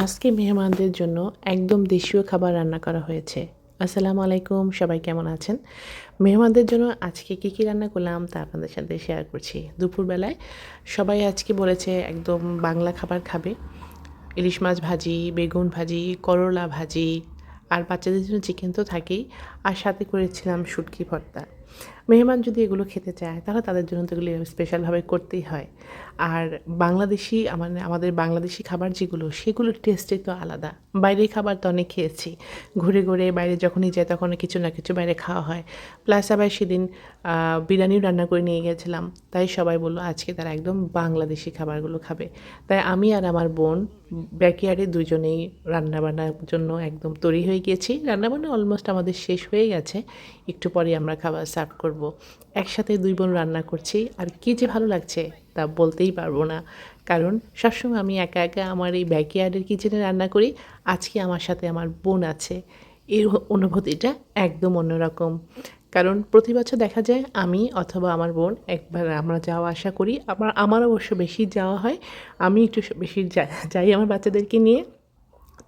আজকে মেহমানদের জন্য একদম দেশীয় খাবার রান্না করা হয়েছে। আসসালামু আলাইকুম, সবাই কেমন আছেন? মেহমানদের জন্য আজকে কী রান্না করলাম তা আপনাদের সাথে শেয়ার করছি। দুপুরবেলায় সবাই আজকে বলেছে একদম বাংলা খাবার খাবে। ইলিশ মাছ ভাজি, বেগুন ভাজি, করলা ভাজি আর বাচ্চাদের জন্য চিকেন তো থাকেই। আর সাথে করেছিলাম শুটকি ভর্তা। মেহমান যদি এগুলো খেতে চায় তাহলে তাদের জন্য তো এগুলো স্পেশালভাবে করতেই হয়। আর বাংলাদেশি আমাদের বাংলাদেশি খাবার যেগুলো সেগুলোর টেস্টই তো আলাদা। বাইরের খাবার তো অনেক খেয়েছি। ঘুরে, ঘুরে বাইরে যখনই যাই তখন কিছু না কিছু বাইরে খাওয়া হয়। প্লাস আবার সেদিন বিরিয়ানিও রান্না করে নিয়ে গেছিলাম। তাই সবাই বলল আজকে তারা একদম বাংলাদেশি খাবারগুলো খাবে। তাই আমি আর আমার বোন ব্যাকইয়ার্ডে দুজনেই রান্নাবান্নার জন্য একদম তৈরি হয়ে গিয়েছি। রান্নাবান্না অলমোস্ট আমাদের শেষ হয়ে গেছে। একটু পরেই আমরা খাবার সার্ভ করব। একসাথে ২ বোন রান্না করছি। আর কী যে ভালো লাগছে তা বলতেই পারব না। কারণ সবসময় আমি একা, একা আমার এই ব্যাকইয়ার্ডের কিচেনে রান্না করি। আজকে আমার সাথে আমার বোন আছে। এর অনুভূতিটা একদম অন্যরকম। কারণ প্রতি বছর দেখা যায় আমি অথবা আমার বোন একবার আমরা যাওয়া আসা করি। আমার অবশ্য বেশি যাওয়া হয়। আমি একটু বেশি যাই আমার বাচ্চাদেরকে নিয়ে।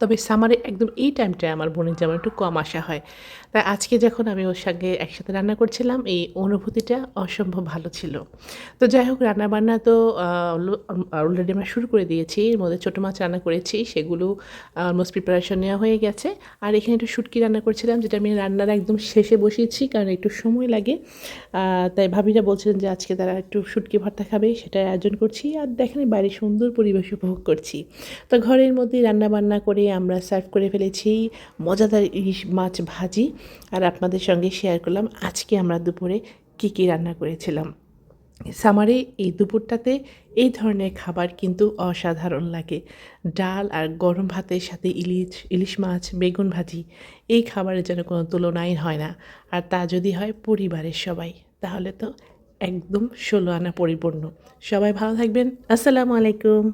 তবে সামারে একদম এই টাইমটায় আমার বোনের যেমন একটু কম আসা হয়। তাই আজকে যখন আমি ওর সঙ্গে একসাথে রান্না করছিলাম এই অনুভূতিটা অসম্ভব ভালো ছিল। তো যাই হোক রান্নাবান্না তো আ অলরেডি আমরা শুরু করে দিয়েছি। এর মধ্যে ছোটো মাছ রান্না করেছি সেগুলো অলমোস্ট প্রিপারেশন নেওয়া হয়ে গেছে। আর এখানে একটু শুটকি রান্না করছিলাম যেটা আমি রান্নার একদম শেষে বসিয়েছি কারণ একটু সময় লাগে। তাই ভাবিরা বলছিলেন যে আজকে তারা একটু শুটকি ভর্তা খাবে সেটাই আয়োজন করছি। আর দেখেন বাইরে সুন্দর পরিবেশ উপভোগ করছি। তো ঘরের মধ্যেই রান্নাবান্না করে আমরা সার্ভ করে ফেলেছি মজাদার ইলিশ মাছ ভাজি। আর আপনাদের সঙ্গে শেয়ার করলাম আজকে আমরা দুপুরে কী রান্না করেছিলাম। সামারে এই দুপুরটাতে এই ধরনের খাবার কিন্তু অসাধারণ লাগে। ডাল আর গরম ভাতের সাথে ইলিশ মাছ, বেগুন ভাজি এই খাবারের যেন কোনো তুলনাই হয় না। আর তা যদি হয় পরিবারের সবাই তাহলে তো একদম ১৬ আনা পরিপূর্ণ। সবাই ভালো থাকবেন। আসসালামু আলাইকুম।